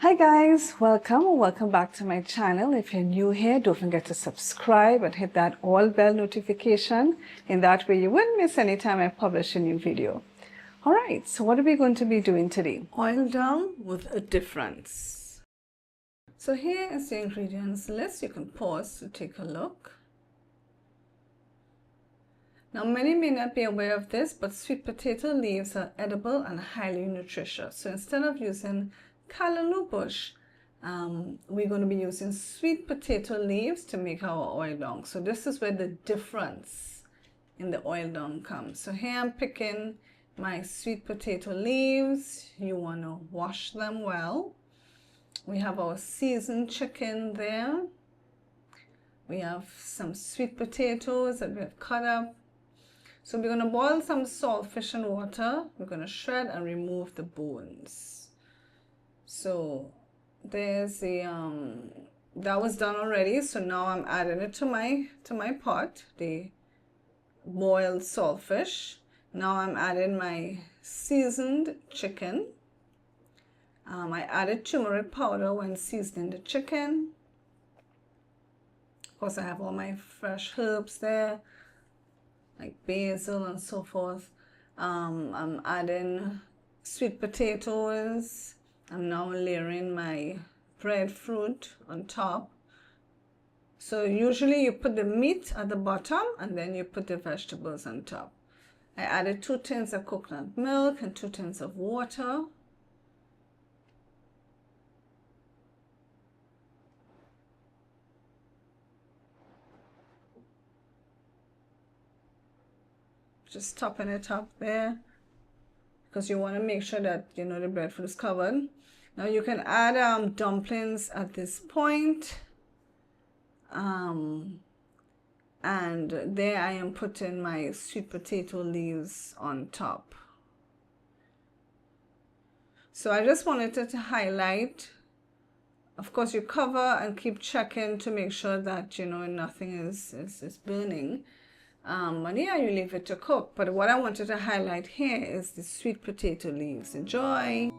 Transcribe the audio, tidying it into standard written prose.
Hi guys, welcome back to my channel. If you're new here, don't forget to subscribe and hit that all bell notification. In that way you won't miss any time I publish a new video. Alright, so what are we going to be doing today? Oil down with a difference. So here is the ingredients list. You can pause to take a look. Now many may not be aware of this, but sweet potato leaves are edible and highly nutritious. So instead of using callaloo bush, we're going to be using sweet potato leaves to make our oil dong. So this is where the difference in the oil dong comes. So here I'm picking my sweet potato leaves. You want to wash them well. We have our seasoned chicken there. We have some sweet potatoes that we have cut up. So we're going to boil some saltfish in water. We're going to shred and remove the bones. So there's the that was done already. So now I'm adding it to my pot, the boiled saltfish. Now I'm adding my seasoned chicken. I added turmeric powder when seasoning the chicken. Of course, I have all my fresh herbs there, like basil and so forth. I'm adding sweet potatoes. I'm now layering my breadfruit on top. So usually you put the meat at the bottom and then you put the vegetables on top. I added 2 tins of coconut milk and 2 tins of water. Just topping it up there, because you want to make sure that the breadfruit is covered. Now you can add dumplings at this point. And there I am putting my sweet potato leaves on top. So I just wanted to highlight. Of course, you cover and keep checking to make sure that nothing is burning. And yeah, you leave it to cook. But what I wanted to highlight here is the sweet potato leaves. Enjoy!